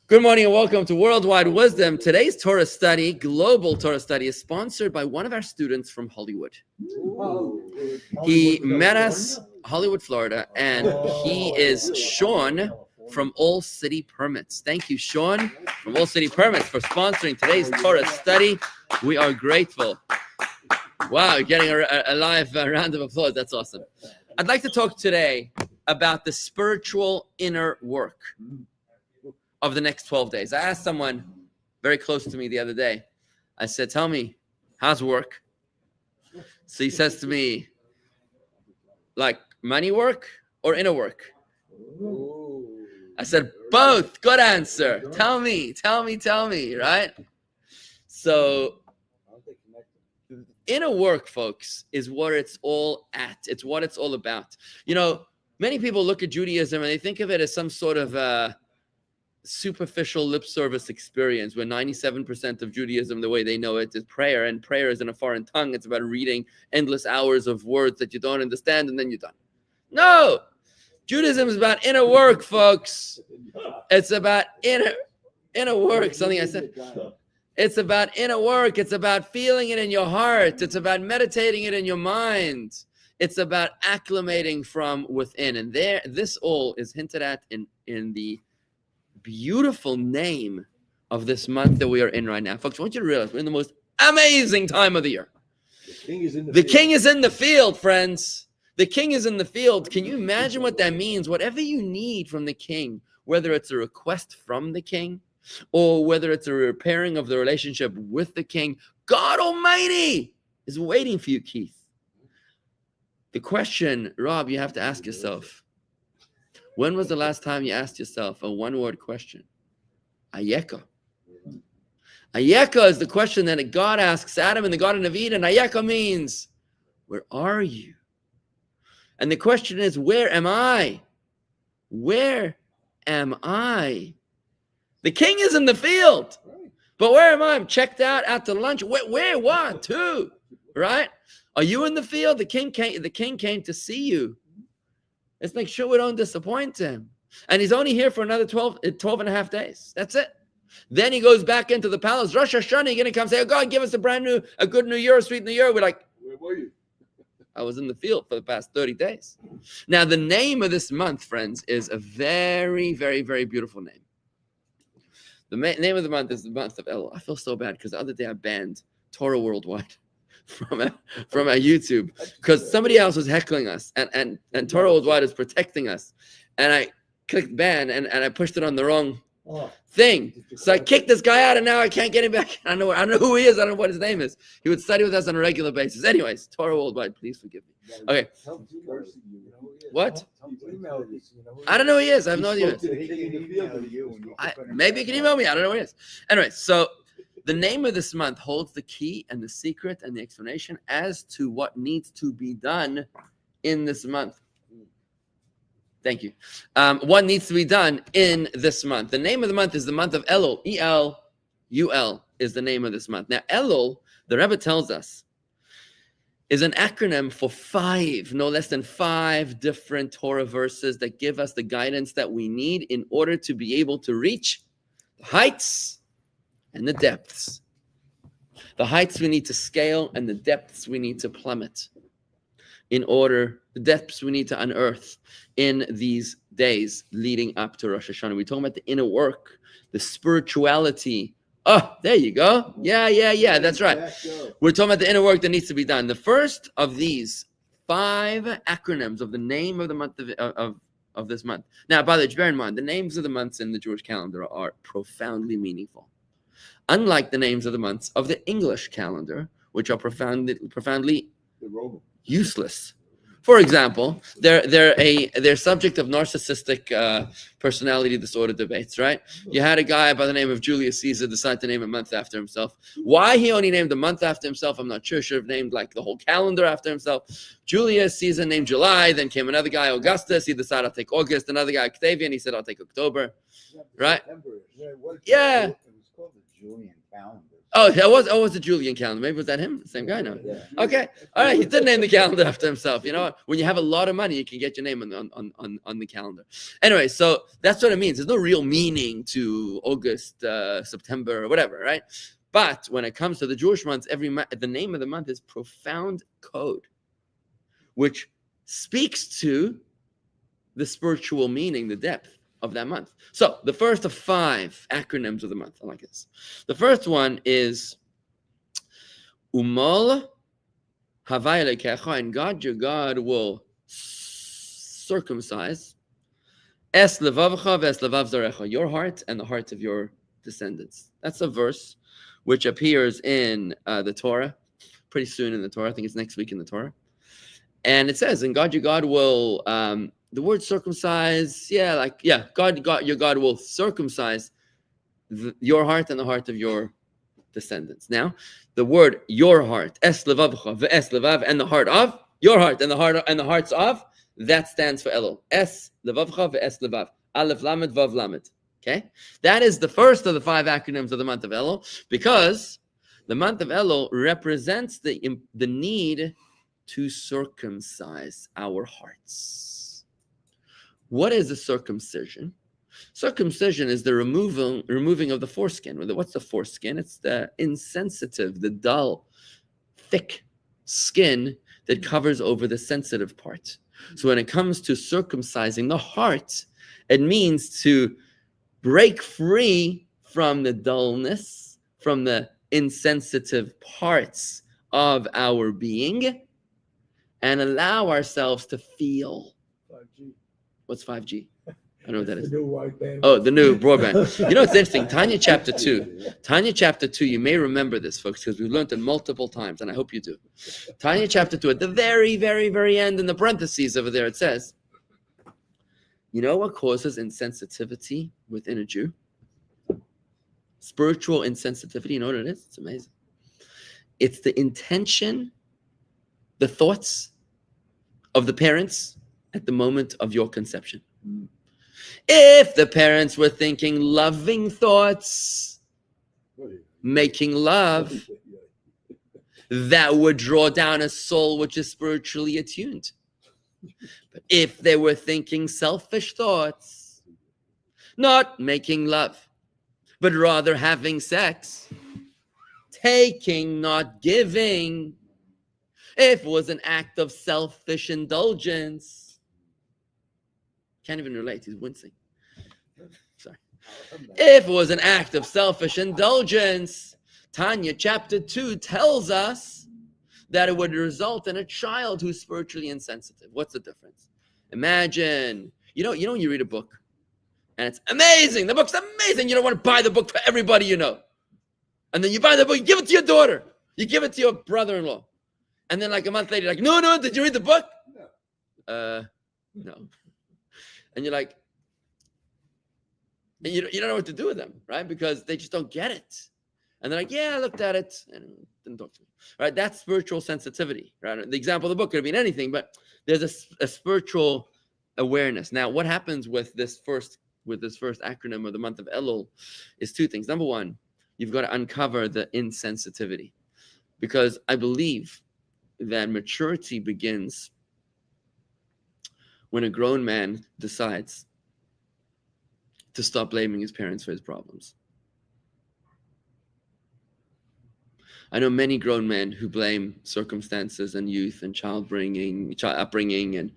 Good morning and welcome to Worldwide Wisdom. Today's Torah study, global Torah study, is sponsored by one of our students from Hollywood. He met us, Hollywood, Florida, and he is Sean from All City Permits. Thank you, Sean, from All City Permits, for sponsoring today's Torah study. We are grateful. Wow, you're getting a live round of applause. That's awesome. I'd like to talk today about the spiritual inner work of the next 12 days. I asked someone very close to me the other day. I said, tell me, how's work? So he says to me, like money work or inner work? I said, both. Good answer. Tell me, right? So inner work, folks, is what it's all at. It's what it's all about. You know, many people look at Judaism and they think of it as some sort of superficial lip service experience where 97% of Judaism, the way they know it, is prayer, and prayer is in a foreign tongue. It's about reading endless hours of words that you don't understand and then you're done. No, Judaism is about inner work, folks. It's about inner work. Something I said. It's about inner work. It's about feeling it in your heart. It's about meditating it in your mind. It's about acclimating from within. And this all is hinted at in the beautiful name of this month that we are in right now. Folks, I want you to realize we're in the most amazing time of the year. The king is in the field, friends. The king is in the field. Can you imagine what that means? Whatever you need from the king, whether it's a request from the king or whether it's a repairing of the relationship with the king, God Almighty is waiting for you, Keith. The question, Rob, you have to ask yourself, when was the last time you asked yourself a one-word question? Ayeka. Ayeka is the question that God asks Adam in the Garden of Eden. Ayeka means, where are you? And the question is, where am I? Where am I? The king is in the field. But where am I? I'm checked out to lunch. Where? What? Who? Right? Are you in the field? The king came to see you. Let's make sure we don't disappoint him. And he's only here for another 12 and a half days. That's it. Then he goes back into the palace. Rosh Hashana, you're going to come say, oh, God, give us a good New Year, a sweet New Year. We're like, where were you? I was in the field for the past 30 days. Now, the name of this month, friends, is a very, very, very beautiful name. The name of the month is the month of Elul. I feel so bad because the other day I banned Torah Worldwide from our YouTube because somebody else was heckling us and Torah Worldwide is protecting us, and I clicked ban and I pushed it on the wrong thing, so I kicked this guy out and now I can't get him back. I don't know who he is. I don't know what his name is. He would study with us on a regular basis. Anyways, Torah Worldwide, please forgive me. Okay. What? I don't know who he is. I have no idea. Maybe you can email me. I don't know who he is. Anyway, so the name of this month holds the key and the secret and the explanation as to what needs to be done in this month. Thank you. What needs to be done in this month? The name of the month is the month of Elul. E-L-U-L is the name of this month. Now, Elul, the Rebbe tells us, is an acronym for no less than five different Torah verses that give us the guidance that we need in order to be able to reach the heights and the depths. The heights we need to scale and the depths we need to plummet the depths we need to unearth in these days leading up to Rosh Hashana. We're talking about the inner work, the spirituality. Oh, there you go. Yeah, that's right. We're talking about the inner work that needs to be done. The first of these five acronyms of the name of the month of this month. Now, by the way, bear in mind, the names of the months in the Jewish calendar are profoundly meaningful. Unlike the names of the months of the English calendar, which are profoundly useless. For example, they're subject of narcissistic personality disorder debates, right? You had a guy by the name of Julius Caesar decide to name a month after himself. Why he only named a month after himself, I'm not sure. Should have named like the whole calendar after himself. Julius, Caesar named July. Then came another guy, Augustus. He decided I'll take August. Another guy, Octavian. He said I'll take October. Right? Yeah. It was called the Julian calendar. Oh, that was the Julian calendar. Maybe was that him? Same guy? No. Yeah. Okay. All right. He did name the calendar after himself. You know what? When you have a lot of money, you can get your name on the calendar. Anyway, so that's what it means. There's no real meaning to August, September, or whatever, right? But when it comes to the Jewish months, the name of the month is profound code, which speaks to the spiritual meaning, the depth of that month. So the first of 5 acronyms of the month. I like this. The first one is Umol Havai Lekecha, and God, your God, will circumcise Es Levavcha Ves Levav Zarecha, your heart and the heart of your descendants. That's a verse which appears in the Torah, pretty soon in the Torah. I think it's next week in the Torah. And it says, and God, your God will, the word circumcise, God, your God will circumcise your heart and the heart of your descendants. Now, the word your heart, es levavcha ve'es levav, and the heart of, your heart and the hearts of, that stands for Elul. Es levavcha ve'es levav. Aleph lamed vav lamed. Okay? That is the first of the 5 acronyms of the month of Elul, because the month of Elul represents the need to circumcise our hearts. What is a circumcision? Circumcision is the removing of the foreskin. What's the foreskin? It's the insensitive, the dull, thick skin that covers over the sensitive part. So when it comes to circumcising the heart, it means to break free from the dullness, from the insensitive parts of our being, and allow ourselves to feel. 5G. What's 5G? I don't know what that is. The new wideband. Oh, the new broadband. You know, it's interesting. Tanya chapter 2, you may remember this, folks, because we've learned it multiple times, and I hope you do. Tanya chapter 2, at the very, very, very end, in the parentheses over there, it says, you know what causes insensitivity within a Jew? Spiritual insensitivity, you know what it is? It's amazing. It's the intention, the thoughts of the parents at the moment of your conception. If the parents were thinking loving thoughts, making love, that would draw down a soul which is spiritually attuned. But if they were thinking selfish thoughts, not making love, but rather having sex, taking, not giving, if it was an act of selfish indulgence, can't even relate, he's wincing. Sorry. If it was an act of selfish indulgence, Tanya chapter 2 tells us that it would result in a child who's spiritually insensitive. What's the difference? Imagine, you know when you read a book and it's amazing, the book's amazing, you don't want to buy the book for everybody you know. And then you buy the book, you give it to your daughter, you give it to your brother-in-law. And then like a month later, you're like, no, did you read the book? No. And you're like, and you don't know what to do with them, right? Because they just don't get it. And they're like, yeah, I looked at it and it didn't talk to me, right? That's spiritual sensitivity, right? The example of the book could have been anything, but there's a spiritual awareness. Now, what happens with this first acronym of the month of Elul is 2 things. Number 1, you've got to uncover the insensitivity, because I believe that maturity begins when a grown man decides to stop blaming his parents for his problems. I know many grown men who blame circumstances and youth and upbringing, and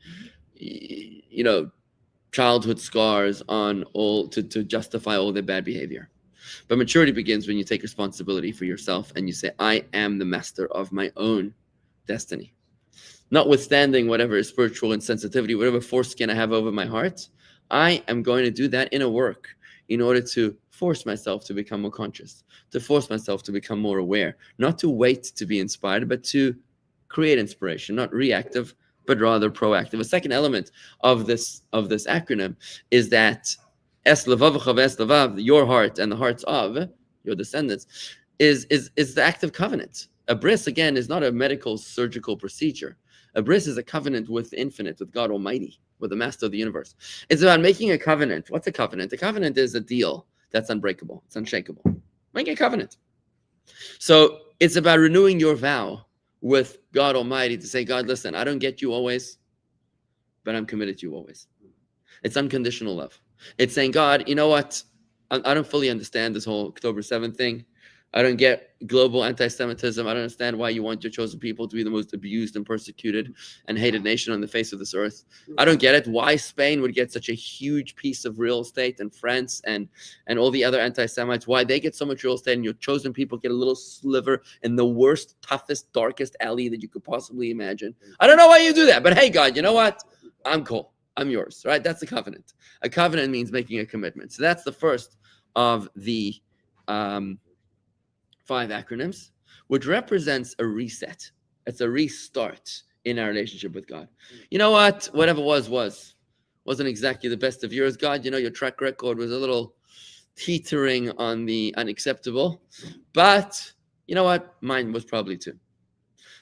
childhood scars on all to justify all their bad behavior. But maturity begins when you take responsibility for yourself and you say, I am the master of my own destiny. Notwithstanding whatever is spiritual insensitivity, whatever foreskin I have over my heart, I am going to do that inner work in order to force myself to become more conscious, to force myself to become more aware, not to wait to be inspired, but to create inspiration, not reactive, but rather proactive. A second element of this acronym is that Es levavcha ve'es levav, your heart and the hearts of your descendants, is the act of covenant. A bris, again, is not a medical surgical procedure. A bris is a covenant with the infinite, with God Almighty, with the master of the universe. It's about making a covenant. What's a covenant? A covenant is a deal that's unbreakable. It's unshakable. Make a covenant. So it's about renewing your vow with God Almighty to say, God, listen, I don't get you always, but I'm committed to you always. It's unconditional love. It's saying, God, you know what? I don't fully understand this whole October 7th thing. I don't get global anti-Semitism. I don't understand why you want your chosen people to be the most abused and persecuted and hated nation on the face of this earth. I don't get it. Why Spain would get such a huge piece of real estate, and France and all the other anti-Semites, why they get so much real estate and your chosen people get a little sliver in the worst, toughest, darkest alley that you could possibly imagine. I don't know why you do that, but hey, God, you know what? I'm cool. I'm yours, right? That's a covenant. A covenant means making a commitment. So that's the first of the 5 acronyms, which represents a reset. It's a restart in our relationship with God. You know what? Whatever wasn't exactly the best of yours, God. You know, your track record was a little teetering on the unacceptable, but you know what? Mine was probably too.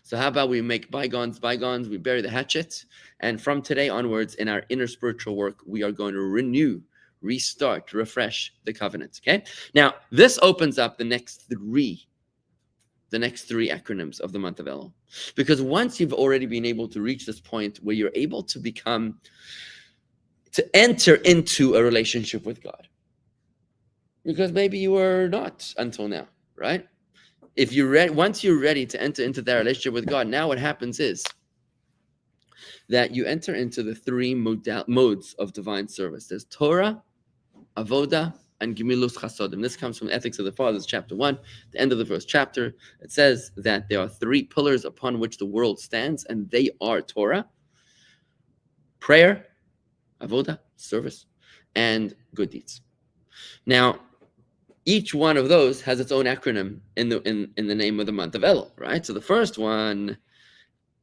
So how about we make bygones bygones, we bury the hatchet, and from today onwards in our inner spiritual work, we are going to renew, restart, refresh the covenant, okay? Now, this opens up the next three acronyms of the month of Elul. Because once you've already been able to reach this point where you're able to enter into a relationship with God, because maybe you were not until now, right? If you're once you're ready to enter into that relationship with God, now what happens is that you enter into the 3 modes of divine service. There's Torah, Avoda, and Gemilus Chasodim. This comes from Ethics of the Fathers, chapter 1, the end of the first chapter. It says that there are 3 pillars upon which the world stands, and they are Torah, prayer, Avoda, service, and good deeds. Now, each one of those has its own acronym in the name of the month of Elul, right? So the first one,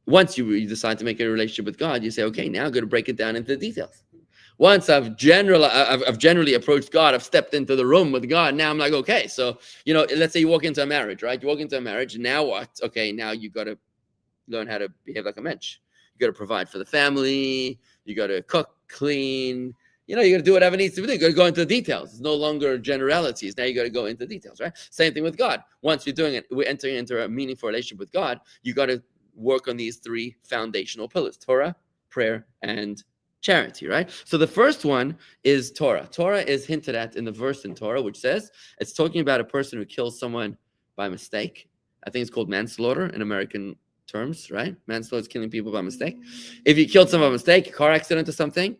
once you decide to make a relationship with God, you say, okay, now I'm going to break it down into the details. Once I've generally approached God, I've stepped into the room with God. Now I'm like, okay, so, you know, let's say you walk into a marriage, right? You walk into a marriage, now what? Okay, now you got to learn how to behave like a mensch. You got to provide for the family. You got to cook, clean. You know, you got to do whatever needs to be done. You got to go into the details. It's no longer generalities. Now you got to go into details, right? Same thing with God. Once you're doing it, we're entering into a meaningful relationship with God. You got to work on these 3 foundational pillars: Torah, prayer, and charity, right? So the first one is Torah. Torah is hinted at in the verse in Torah, which says it's talking about a person who kills someone by mistake. I think it's called manslaughter in American terms, right? Manslaughter is killing people by mistake. If you killed someone by mistake, a car accident or something,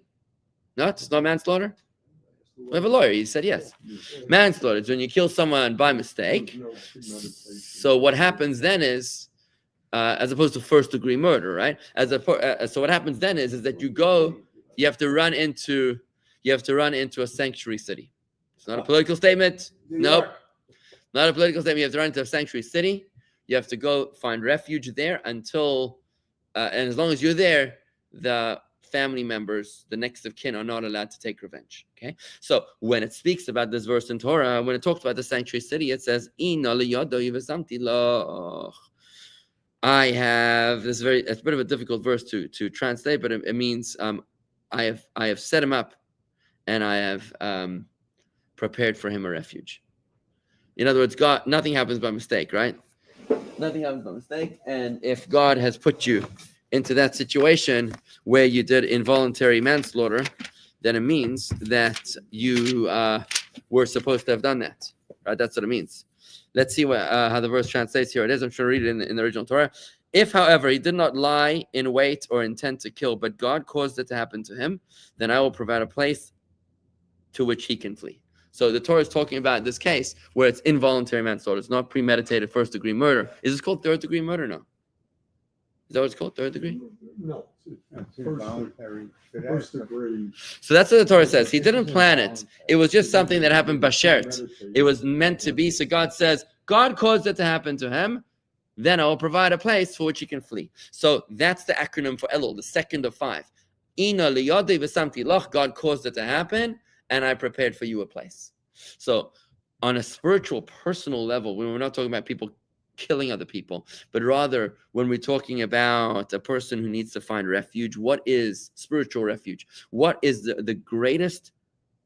no, it's not manslaughter. We have a lawyer. He said yes. Manslaughter is when you kill someone by mistake. So what happens then is, as opposed to first-degree murder, right? So what happens then is that you have to run into a sanctuary city. It's not a political statement. Nope, not a political statement. You have to run into a sanctuary city. You have to go find refuge there until, and as long as you're there, the family members, the next of kin, are not allowed to take revenge. Okay, so when it speaks about this verse in Torah, when it talks about the sanctuary city, it says, I have this it's a bit of a difficult verse to translate, but it means I have set him up, and I have prepared for him a refuge. In other words, God, nothing happens by mistake, right? Nothing happens by mistake, and if God has put you into that situation where you did involuntary manslaughter, then it means that you were supposed to have done that, right? That's what it means. Let's see how the verse translates. Here it is. I'm sure read it in the original Torah. If, however, he did not lie in wait or intend to kill, but God caused it to happen to him, then I will provide a place to which he can flee. So the Torah is talking about this case where it's involuntary manslaughter. It's not premeditated first-degree murder. Is this called third-degree murder? No. Is that what it's called? Third degree? No. First degree. So that's what the Torah says. He didn't plan it. It was just something that happened bashert. It was meant to be. So God says, God caused it to happen to him. Then I will provide a place for which he can flee. So that's the acronym for Elul, the second of 5. God caused it to happen, and I prepared for you a place. So on a spiritual, personal level, when we're not talking about people killing other people, but rather when we're talking about a person who needs to find refuge, what is spiritual refuge? What is the greatest,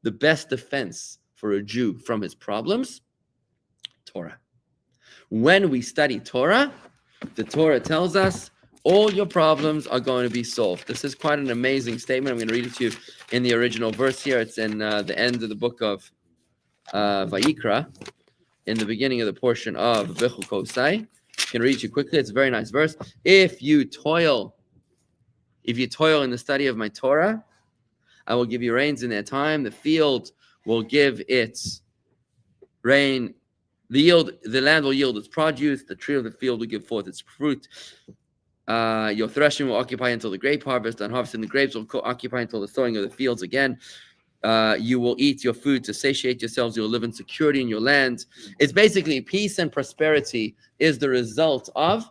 the best defense for a Jew from his problems? Torah. When we study Torah, the Torah tells us all your problems are going to be solved. This is quite an amazing statement. I'm going to read it to you in the original verse here. It's in the end of the book of Vayikra, in the beginning of the portion of V'chukosai. I can read it to you quickly. It's a very nice verse. If you toil in the study of my Torah, I will give you rains in their time. The field will give its rain. The land will yield its produce. The tree of the field will give forth its fruit. Your threshing will occupy until the grape harvest, and harvesting the grapes will occupy until the sowing of the fields again. You will eat your food to satiate yourselves. You will live in security in your land. It's basically peace and prosperity is the result of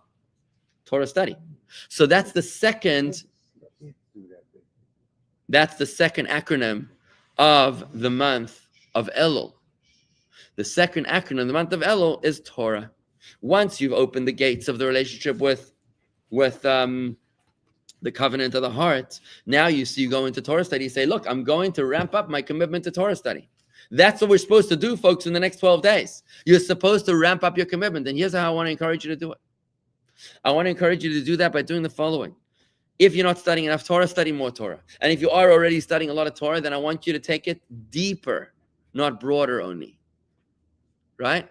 Torah study. So that's the second acronym of the month of Elul. The second acronym of the month of Elul is Torah. Once you've opened the gates of the relationship with the covenant of the heart, now you go into Torah study, you say, look, I'm going to ramp up my commitment to Torah study. That's what we're supposed to do, folks, in the next 12 days. You're supposed to ramp up your commitment. And here's how I want to encourage you to do it. I want to encourage you to do that by doing the following. If you're not studying enough Torah, study more Torah. And if you are already studying a lot of Torah, then I want you to take it deeper, not broader only. Right?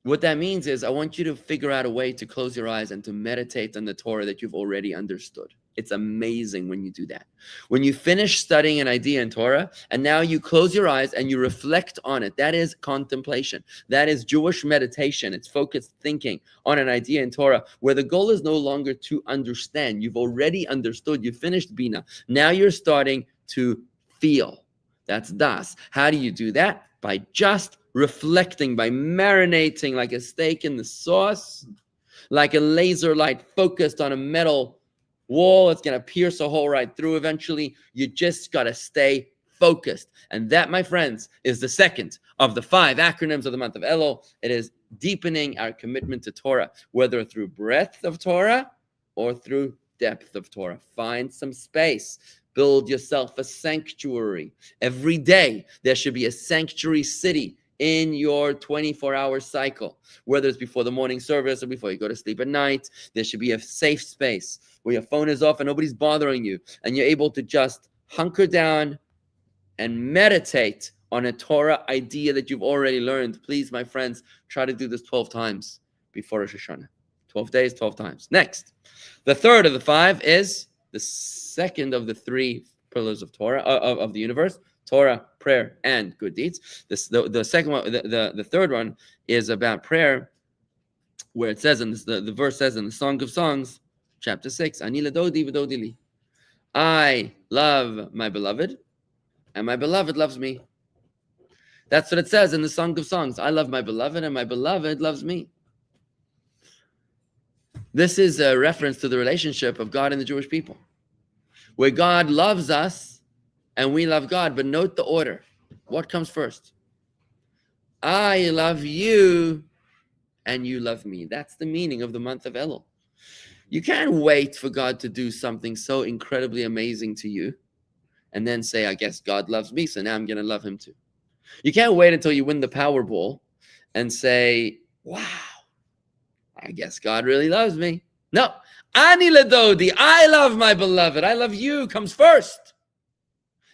What that means is I want you to figure out a way to close your eyes and to meditate on the Torah that you've already understood. It's amazing when you do that. When you finish studying an idea in Torah, and now you close your eyes and you reflect on it, that is contemplation. That is Jewish meditation. It's focused thinking on an idea in Torah, where the goal is no longer to understand. You've already understood. You finished Bina. Now you're starting to feel. That's Das. How do you do that? By just reflecting, by marinating like a steak in the sauce, like a laser light focused on a metal wall. It's going to pierce a hole right through eventually. You just got to stay focused. And that, my friends, is the second of the 5 acronyms of the month of Elul. It is deepening our commitment to Torah, whether through breadth of Torah or through depth of Torah. Find some space. Build yourself a sanctuary. Every day, there should be a sanctuary city in your 24-hour cycle, whether it's before the morning service or before you go to sleep at night. There should be a safe space where your phone is off and nobody's bothering you, and you're able to just hunker down and meditate on a Torah idea that you've already learned. Please, my friends, try to do this 12 times before Rosh Hashana. 12 days, 12 times. Next, the third of the 5 is the second of the 3 pillars of Torah, of the universe: Torah, prayer, and good deeds. The second one, the third one is about prayer, where it says, the verse says in the Song of Songs, chapter 6, Ani ledodi v'dodi li. I love my beloved, and my beloved loves me. That's what it says in the Song of Songs. I love my beloved, and my beloved loves me. This is a reference to the relationship of God and the Jewish people, where God loves us and we love God. But note the order. What comes first? I love you and you love me. That's the meaning of the month of Elul. You can't wait for God to do something so incredibly amazing to you and then say, I guess God loves me, so now I'm going to love him too. You can't wait until you win the Powerball and say, wow, I guess God really loves me. No. Ani ledodi, I love my beloved. I love you comes first.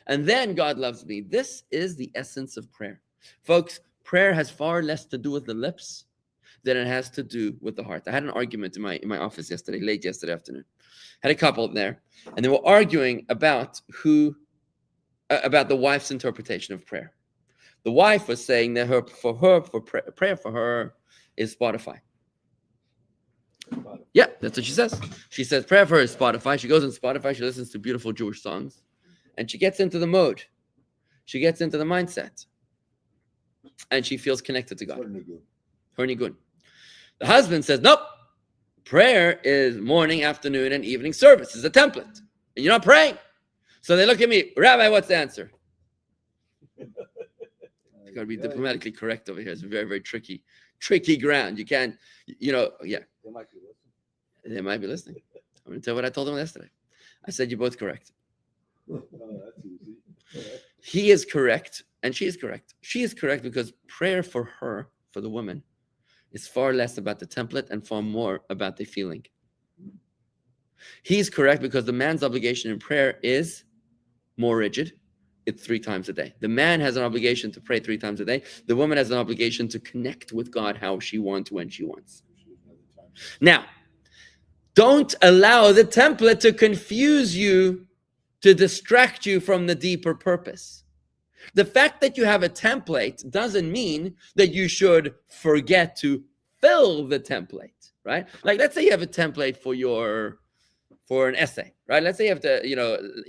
And then God loves me. This is the essence of prayer. Folks, prayer has far less to do with the lips than it has to do with the heart. I had an argument in my office late yesterday afternoon. Had a couple there, and they were arguing about the wife's interpretation of prayer. The wife was saying that prayer for her is Spotify. Yeah, that's what she says. She says prayer for her is Spotify. She goes on Spotify, she listens to beautiful Jewish songs, and she gets into the mode. She gets into the mindset, and she feels connected to God. Her nigun. The husband says, nope. Prayer is morning, afternoon, and evening service. It's a template, and you're not praying. So they look at me, Rabbi, what's the answer? You got to be diplomatically correct over here. It's very, very tricky ground. You can't, yeah. They might be listening. They might be listening. I'm going to tell you what I told them yesterday. I said, you're both correct. Oh, that's easy. He is correct, and she is correct. She is correct because prayer for her, for the woman, is far less about the template and far more about the feeling. He's correct because the man's obligation in prayer is more rigid. It's 3 times a day. The man has an obligation to pray 3 times a day. The woman has an obligation to connect with God how she wants, when she wants. Now, don't allow the template to confuse you, to distract you from the deeper purpose. The fact that you have a template doesn't mean that you should forget to fill the template, right? Like, let's say you have a template for an essay, right? Let's say you have to, you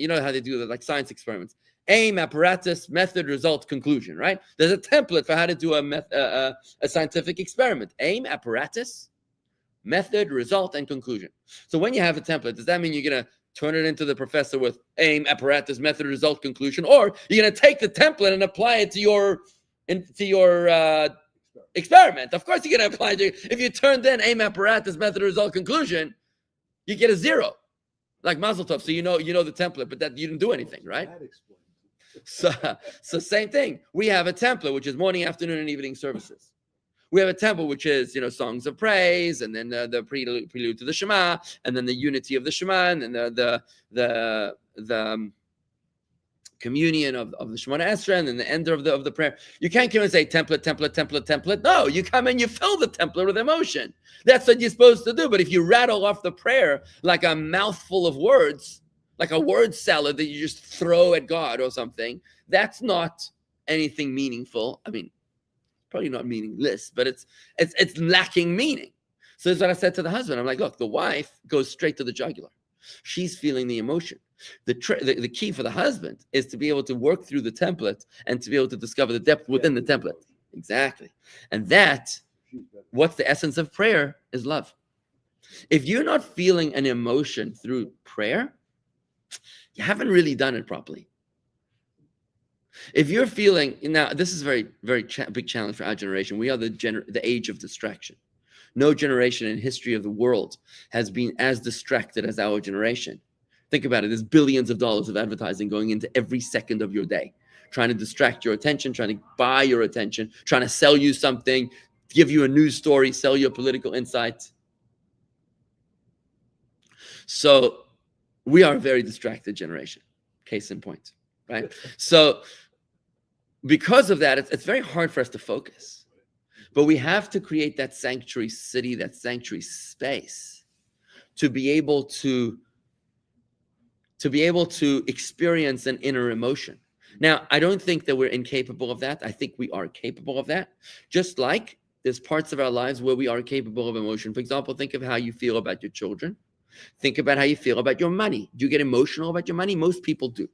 know how they do the like science experiments: aim, apparatus, method, result, conclusion, right? There's a template for how to do a scientific experiment: aim, apparatus, method, result, and conclusion. So when you have a template, does that mean you're going to turn it into the professor with aim, apparatus, method, result, conclusion, or you're going to take the template and apply it to your experiment? Of course you're going to apply it. If you turned in aim, apparatus, method, result, conclusion, you get a 0, like Mazel Tov. So you know the template, but that you didn't do anything, right? So same thing. We have a template, which is morning, afternoon, and evening services. We have a temple, which is, songs of praise, and then the prelude to the Shema, and then the unity of the Shema, and then the communion of the Shemona Esrei, and then the end of the prayer. You can't come and say template. No, you come and you fill the template with emotion. That's what you're supposed to do. But if you rattle off the prayer like a mouthful of words, like a word salad that you just throw at God or something, that's not anything meaningful. I mean, probably not meaningless, but it's lacking meaning. So that's what I said to the husband. I'm like, look, the wife goes straight to the jugular. She's feeling the emotion. The key for the husband is to be able to work through the template and to be able to discover the depth within the template. Exactly. And what's the essence of prayer is love. If you're not feeling an emotion through prayer, you haven't really done it properly. If you're feeling, now this is a very, very big challenge for our generation. We are the age of distraction. No generation in history of the world has been as distracted as our generation. Think about it. There's billions of dollars of advertising going into every second of your day, trying to distract your attention, trying to buy your attention, trying to sell you something, give you a news story, sell you a political insight. So we are a very distracted generation. Case in point, right? So because of that, it's very hard for us to focus. But we have to create that sanctuary city, that sanctuary space, to be able to experience an inner emotion. Now, I don't think that we're incapable of that. I think we are capable of that. Just like there's parts of our lives where we are capable of emotion. For example, think of how you feel about your children. Think about how you feel about your money. Do you get emotional about your money? Most people do.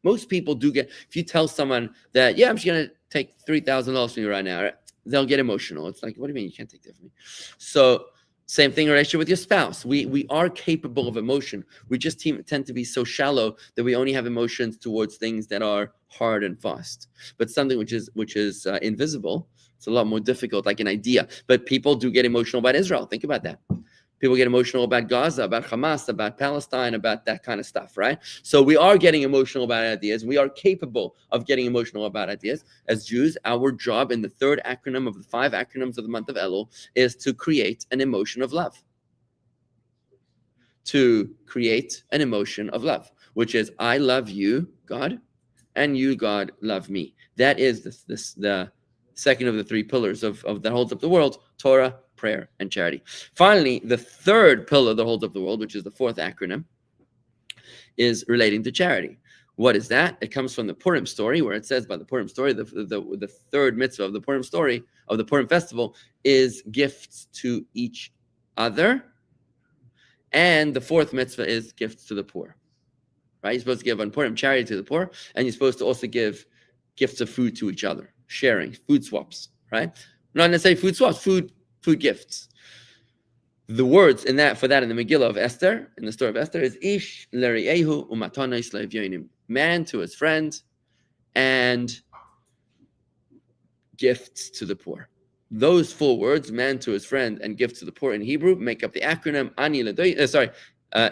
Most people do get, if you tell someone that, yeah, I'm just going to take $3,000 from you right now, they'll get emotional. It's like, what do you mean you can't take that from me? So same thing in relationship with your spouse. We are capable of emotion. We just tend to be so shallow that we only have emotions towards things that are hard and fast. But something which is invisible, it's a lot more difficult, like an idea. But people do get emotional about Israel. Think about that. People get emotional about Gaza, about Hamas, about Palestine, about that kind of stuff, right? So we are getting emotional about ideas. We are capable of getting emotional about ideas. As Jews, our job in the 3rd acronym of the 5 acronyms of the month of Elul is to create an emotion of love. To create an emotion of love, which is, I love you, God, and you, God, love me. That is the second of the 3 pillars of that holds up the world: Torah, prayer, and charity. Finally, the 3rd pillar that holds up the world, which is the 4th acronym, is relating to charity. What is that? It comes from the Purim story, where it says by the Purim story, the 3rd mitzvah of the Purim story, of the Purim festival, is gifts to each other. And the 4th mitzvah is gifts to the poor. Right? You're supposed to give on Purim charity to the poor, and you're supposed to also give gifts of food to each other, sharing, food swaps, right? Not necessarily food swaps, food gifts. The words in that in the Megillah of Esther, in the story of Esther, is Ish l're'ehu u'matanos le'evyonim. Man to his friend, and gifts to the poor. Those 4 words, man to his friend and gift to the poor in Hebrew, make up the acronym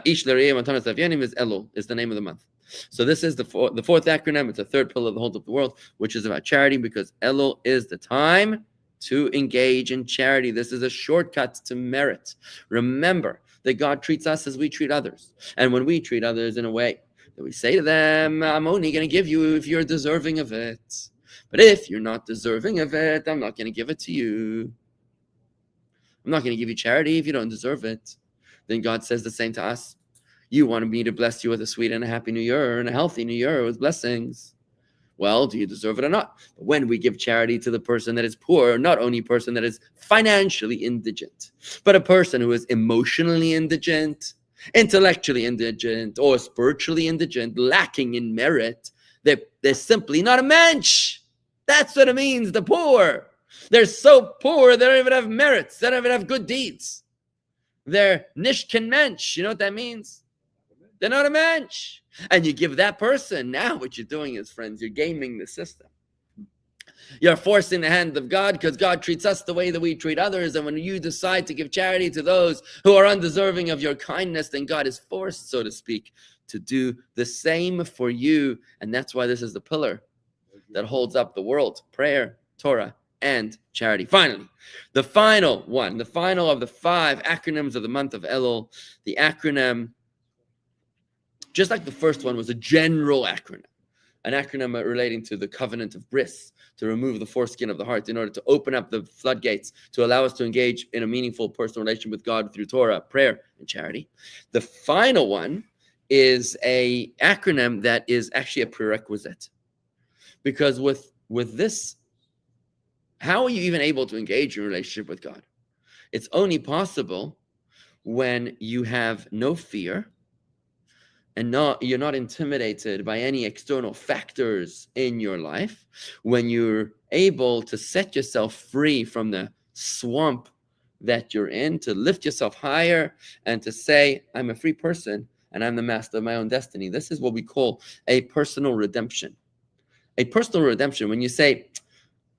Ish L'Re'eh Matanas L'Avyanim is Elul, is the name of the month. So this is the fourth acronym. It's the 3rd pillar of the whole of the world, which is about charity, because Elul is the time to engage in charity. This is a shortcut to merit. Remember that God treats us as we treat others. And when we treat others in a way that we say to them, I'm only going to give you if you're deserving of it. But if you're not deserving of it, I'm not going to give it to you. I'm not going to give you charity if you don't deserve it. Then God says the same to us. You wanted me to bless you with a sweet and a happy new year and a healthy new year with blessings. Well, do you deserve it or not? When we give charity to the person that is poor, not only a person that is financially indigent, but a person who is emotionally indigent, intellectually indigent, or spiritually indigent, lacking in merit, they're simply not a mensch. That's what it means, the poor. They're so poor, they don't even have merits. They don't even have good deeds. They're nicht kein Mensch. You know what that means? They're not a mensch. And you give that person, now what you're doing is, friends, you're gaming the system. You're forcing the hand of God, because God treats us the way that we treat others. And when you decide to give charity to those who are undeserving of your kindness, then God is forced, so to speak, to do the same for you. And that's why this is the pillar that holds up the world: prayer, Torah, and charity. Finally, the final one, the final of the 5 acronyms of the month of Elul, the acronym, just like the first one, was a general acronym, an acronym relating to the covenant of bris, to remove the foreskin of the heart in order to open up the floodgates to allow us to engage in a meaningful personal relationship with God through Torah, prayer, and charity. The final one is a acronym that is actually a prerequisite, because with this, how are you even able to engage in a relationship with God? It's only possible when you have no fear, and you're not intimidated by any external factors in your life, when you're able to set yourself free from the swamp that you're in, to lift yourself higher and to say, I'm a free person and I'm the master of my own destiny. This is what we call a personal redemption. A personal redemption, when you say,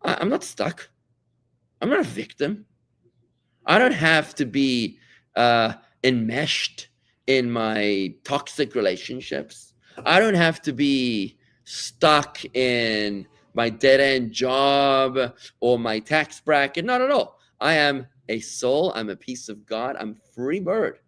I'm not stuck. I'm not a victim. I don't have to be enmeshed in my toxic relationships. I don't have to be stuck in my dead-end job or my tax bracket. Not at all. I am a soul. I'm a piece of God. I'm a free bird.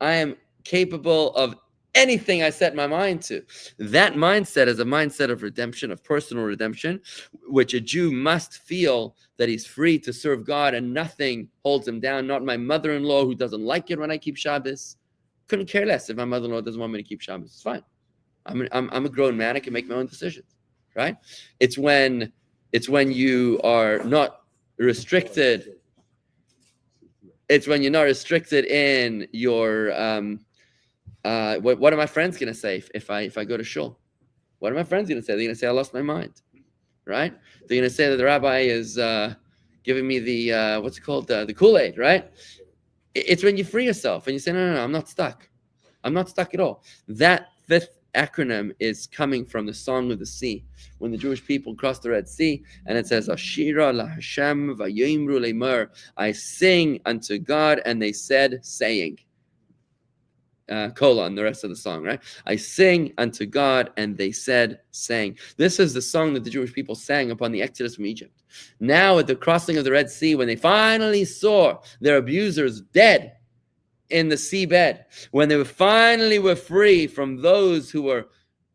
I am capable of anything I set my mind to. That mindset is a mindset of redemption, of personal redemption, which a Jew must feel that he's free to serve God and nothing holds him down. Not my mother-in-law, who doesn't like it when I keep Shabbos. Couldn't care less if my mother-in-law doesn't want me to keep Shabbos. It's fine. I'm a grown man. I can make my own decisions, right? It's when you are not restricted. It's when you're not restricted in your what are my friends gonna say if I go to shul? What are my friends gonna say? They're gonna say I lost my mind, right? They're gonna say that the rabbi is giving me the what's it called, the Kool-Aid, right? It's when you free yourself and you say, no, I'm not stuck. I'm not stuck at all. That 5th acronym is coming from the Song of the Sea, when the Jewish people crossed the Red Sea, and it says, Ashira la Hashem vayimru le'mer. I sing unto God, and they said, saying. Colon, the rest of the song, right? I sing unto God, and they said, saying. This is the song that the Jewish people sang upon the exodus from Egypt. Now at the crossing of the Red Sea, when they finally saw their abusers dead in the seabed, when they finally were free from those who were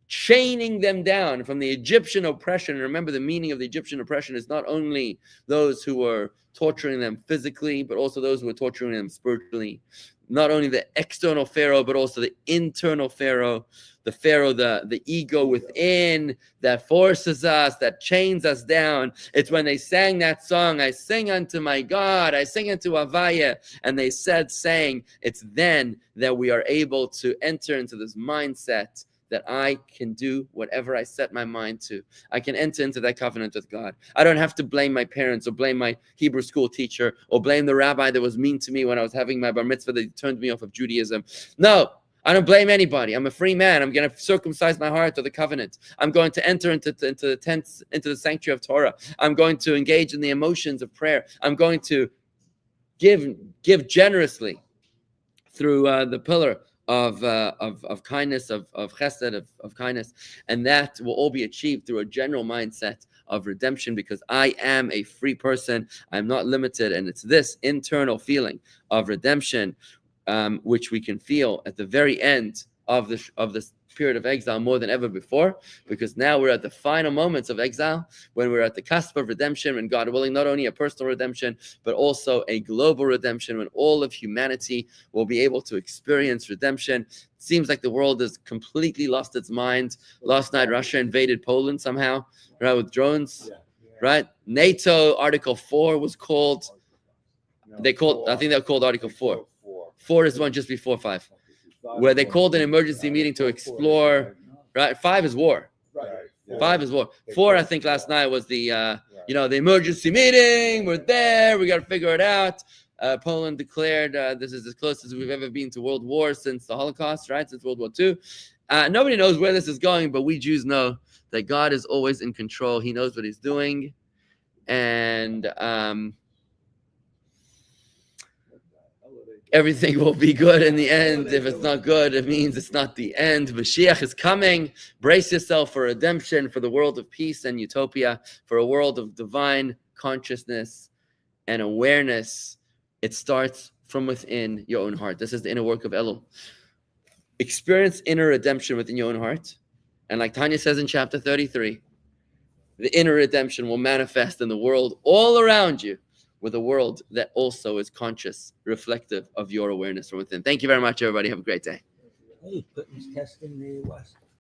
chaining them down from the Egyptian oppression. And remember, the meaning of the Egyptian oppression is not only those who were torturing them physically, but also those who were torturing them spiritually. Not only the external Pharaoh, but also the internal Pharaoh, the ego within that forces us, that chains us down. It's when they sang that song, I sing unto my God, I sing unto Avaya, and they said, saying, it's then that we are able to enter into this mindset that I can do whatever I set my mind to. I can enter into that covenant with God. I don't have to blame my parents or blame my Hebrew school teacher or blame the rabbi that was mean to me when I was having my bar mitzvah that turned me off of Judaism. No, I don't blame anybody. I'm a free man. I'm going to circumcise my heart to the covenant. I'm going to enter into the tents, into the sanctuary of Torah. I'm going to engage in the emotions of prayer. I'm going to give generously through the pillar of kindness, of chesed, of kindness, and that will all be achieved through a general mindset of redemption, because I am a free person. I'm not limited, and it's this internal feeling of redemption, which we can feel at the very end of this period of exile more than ever before, because now we're at the final moments of exile, when we're at the cusp of redemption, and God willing, not only a personal redemption, but also a global redemption, when all of humanity will be able to experience redemption. It seems like the world has completely lost its mind. Last night, Russia invaded Poland somehow, right, with drones, right? NATO Article 4 was called. I think they called Article 4. 4 is the one just before 5. Where they called an emergency meeting to explore, right? 5 is war. 5 is war. 4, I think last night was the, the emergency meeting. We're there. We got to figure it out. Poland declared this is as close as we've ever been to world war since the Holocaust, right? Since World War II. Nobody knows where this is going, but we Jews know that God is always in control. He knows what he's doing. And everything will be good in the end. If it's not good, it means it's not the end. Mashiach is coming. Brace yourself for redemption, for the world of peace and utopia, for a world of divine consciousness and awareness. It starts from within your own heart. This is the inner work of Elul. Experience inner redemption within your own heart. And like Tanya says in chapter 33, the inner redemption will manifest in the world all around you, with a world that also is conscious, reflective of your awareness from within. Thank you very much, everybody. Have a great day. Hey, put this test in the West.